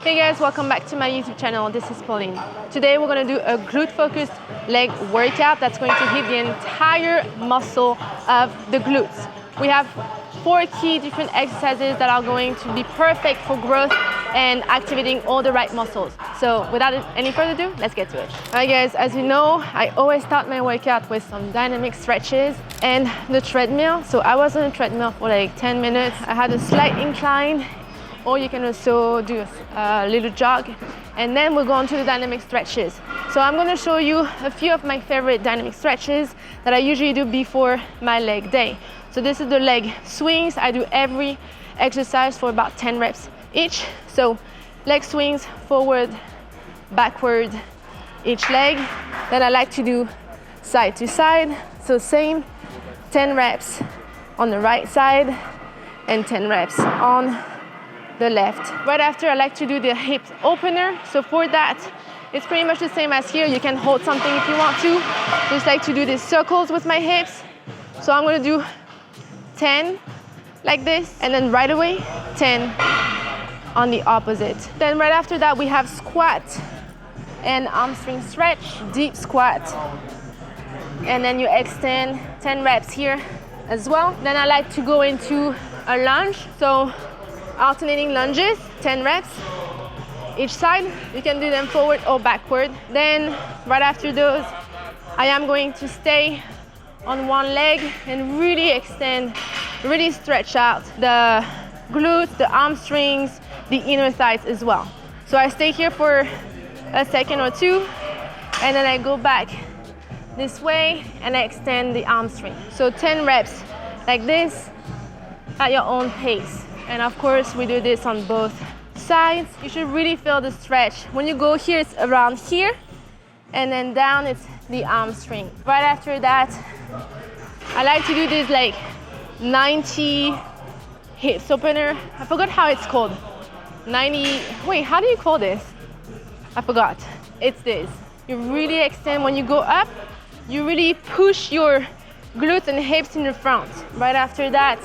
Hey guys, welcome back to my YouTube channel. This is Pauline. Today we're going to do a glute focused leg workout that's going to hit the entire muscle of the glutes. We have 4 key different exercises that are going to be perfect for growth and activating all the right muscles. So without any further ado, let's get to it. Alright guys, as you know, I always start my workout with some dynamic stretches and the treadmill. So I was on a treadmill for like 10 minutes. I had a slight incline, or you can also do a little jog, and then we'll go on to the dynamic stretches. So I'm going to show you a few of my favorite dynamic stretches that I usually do before my leg day. So this is the leg swings. I do every exercise for about 10 reps each. So leg swings, forward, backward, each leg. Then I like to do side to side. So same, 10 reps on the right side and 10 reps on the left. Right after, I like to do the hip opener. So for that, it's pretty much the same as here. You can hold something if you want to. Just like to do these circles with my hips. So I'm going to do 10 like this, and then right away 10 on the opposite. Then right after that, we have squat and hamstring stretch, deep squat, and then you extend 10 reps here as well. Then I like to go into a lunge. So alternating lunges, 10 reps each side. You can do them forward or backward. Then right after those, I am going to stay on one leg and really extend, really stretch out the glutes, the hamstrings, the inner thighs as well. So I stay here for a second or two, and then I go back this way and I extend the hamstring. So 10 reps like this at your own pace. And of course, we do this on both sides. You should really feel the stretch. When you go here, it's around here, and then down, it's the hamstring. Right after that, I like to do this like 90 hips opener. I forgot how it's called. 90, wait, how do you call this? I forgot. It's this. You really extend when you go up. You really push your glutes and hips in the front. Right after that,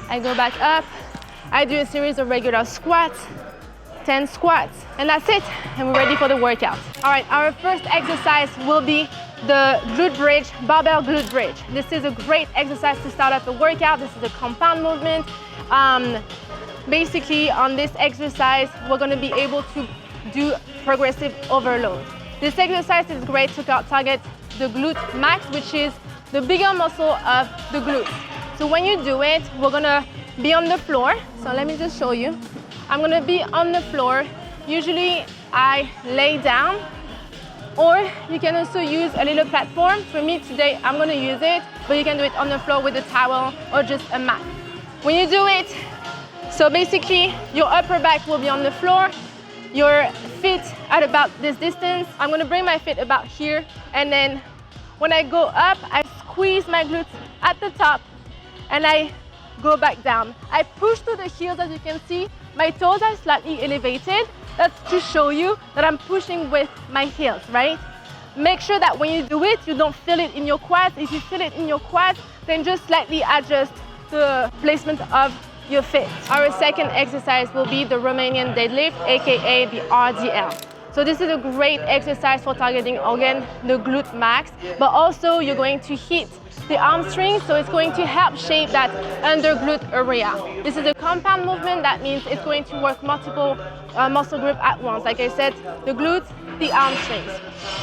I go back up. I do a series of regular squats, 10 squats, and that's it. And we're ready for the workout. All right, our first exercise will be the glute bridge, barbell glute bridge. This is a great exercise to start off the workout. This is a compound movement. Basically, on this exercise, we're gonna be able to do progressive overload. This exercise is great to target the glute max, which is the bigger muscle of the glutes. So when you do it, we're gonna be on the floor. So let me just show you. I'm gonna be on the floor. Usually I lay down, or you can also use a little platform. For me today, I'm gonna use it, but you can do it on the floor with a towel or just a mat. When you do it, so basically your upper back will be on the floor, your feet at about this distance. I'm gonna bring my feet about here, and then when I go up, I squeeze my glutes at the top, and I go back down. I push to the heels, as you can see. My toes are slightly elevated. That's to show you that I'm pushing with my heels, right? Make sure that when you do it, you don't feel it in your quads. If you feel it in your quads, then just slightly adjust the placement of your feet. Our second exercise will be the Romanian deadlift, aka the RDL. So this is a great exercise for targeting, again, the glute max, but also you're going to hit the hamstrings, so it's going to help shape that under glute area. This is a compound movement. That means it's going to work multiple muscle groups at once. Like I said, the glutes, the hamstrings.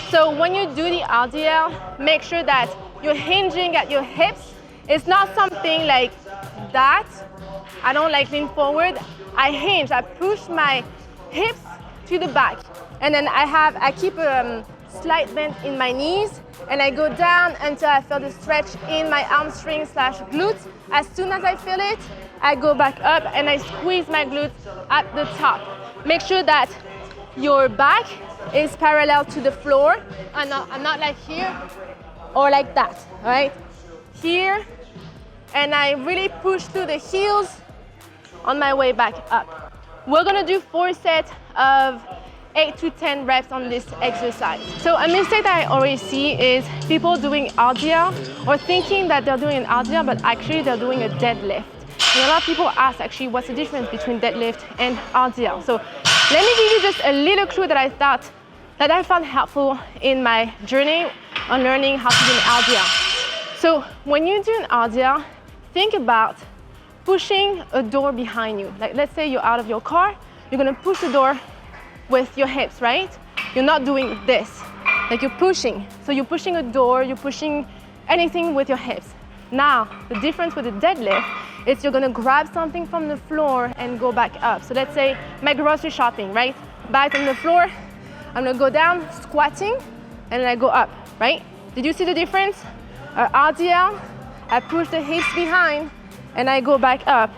So when you do the RDL, make sure that you're hinging at your hips. It's not something like that. I don't like lean forward. I hinge. I push my hips to the back, and then I keep a slight bend in my knees, and I go down until I feel the stretch in my hamstring / glutes. As soon as I feel it, I go back up and I squeeze my glutes at the top. Make sure that your back is parallel to the floor, and not like here or like that, right? Here, and I really push through the heels on my way back up. We're gonna do 4 sets of 8 to 10 reps on this exercise. So a mistake that I always see is people doing RDL or thinking that they're doing an RDL, but actually they're doing a deadlift. And a lot of people ask actually what's the difference between deadlift and RDL. So Let me give you just a little clue that I found helpful in my journey on learning how to do an RDL. So when you do an RDL, think about pushing a door behind you. Like let's say you're out of your car, you're gonna push the door with your hips, right? You're not doing this, like you're pushing. So you're pushing a door, you're pushing anything with your hips. Now, the difference with the deadlift is you're gonna grab something from the floor and go back up. So let's say my grocery shopping, right? Back on the floor, I'm gonna go down, squatting, and then I go up, right? Did you see the difference? RDL, I push the hips behind, and I go back up.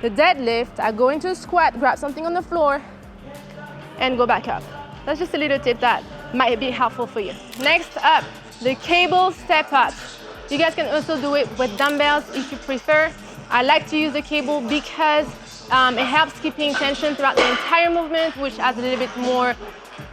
The deadlift, I go into a squat, grab something on the floor, and go back up. That's just a little tip that might be helpful for you. Next up, the cable step up. You guys can also do it with dumbbells if you prefer. I like to use the cable because it helps keeping tension throughout the entire movement, which adds a little bit more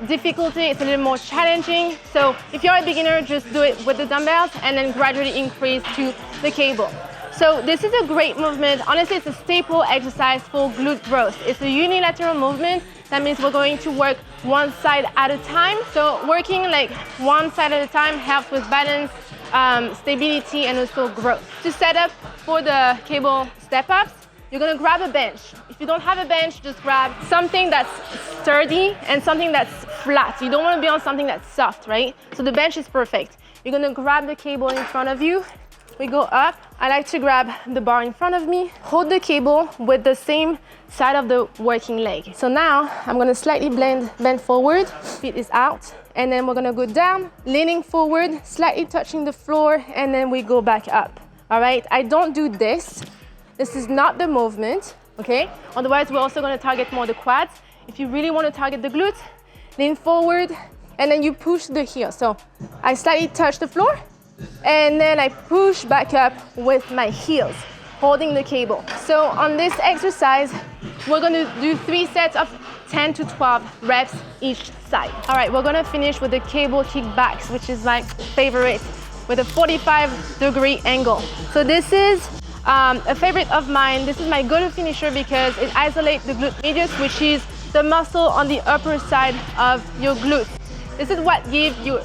difficulty. It's a little more challenging. So if you're a beginner, just do it with the dumbbells and then gradually increase to the cable. So this is a great movement. Honestly, it's a staple exercise for glute growth. It's a unilateral movement. That means we're going to work one side at a time. So working like one side at a time helps with balance, stability, and also growth. To set up for the cable step-ups, you're gonna grab a bench. If you don't have a bench, just grab something that's sturdy and something that's flat. You don't wanna be on something that's soft, right? So the bench is perfect. You're gonna grab the cable in front of you. We go up. I like to grab the bar in front of me, hold the cable with the same side of the working leg. So now I'm gonna slightly bend forward, feet is out, and then we're gonna go down, leaning forward, slightly touching the floor, and then we go back up. All right, I don't do this. This is not the movement, okay? Otherwise, we're also gonna target more the quads. If you really wanna target the glutes, lean forward, and then you push the heel. So I slightly touch the floor, and then I push back up with my heels, holding the cable. So on this exercise, we're gonna do 3 sets of 10 to 12 reps each side. All right, we're gonna finish with the cable kickbacks, which is my favorite, with a 45-degree angle. So this is a favorite of mine. This is my go-to finisher because it isolates the glute medius, which is the muscle on the upper side of your glutes. This is what gives you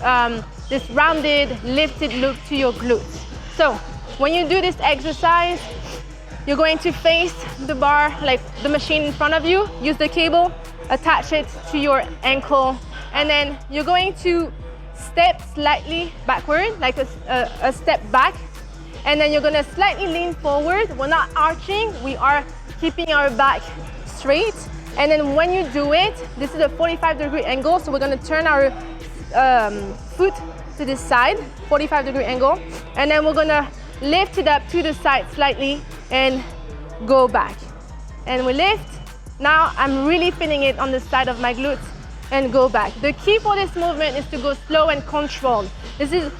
this rounded, lifted look to your glutes. So when you do this exercise, you're going to face the bar, like the machine in front of you, use the cable, attach it to your ankle, and then you're going to step slightly backward, like a step back, and then you're gonna slightly lean forward. We're not arching, we are keeping our back straight. And then when you do it, this is a 45-degree angle, so we're gonna turn our foot to this side, 45-degree angle, and then we're gonna lift it up to the side slightly and go back. And we lift. Now I'm really feeling it on the side of my glutes and go back. The key for this movement is to go slow and controlled. This is,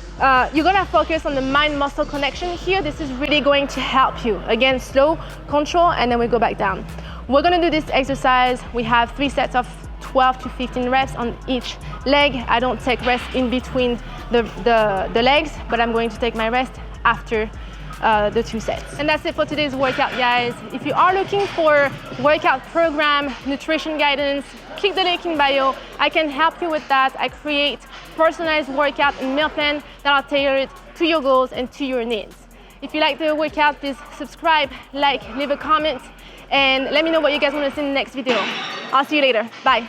you're gonna focus on the mind-muscle connection here. This is really going to help you. Again, slow, control, and then we go back down. We're gonna do this exercise. We have 3 sets of 12 to 15 reps on each leg. I don't take rest in between the legs, but I'm going to take my rest after the 2 sets. And that's it for today's workout, guys. If you are looking for workout program, nutrition guidance, click the link in bio. I can help you with that. I create personalized workout and meal plan that are tailored to your goals and to your needs. If you like the workout, please subscribe, like, leave a comment, and let me know what you guys want to see in the next video. I'll see you later. Bye.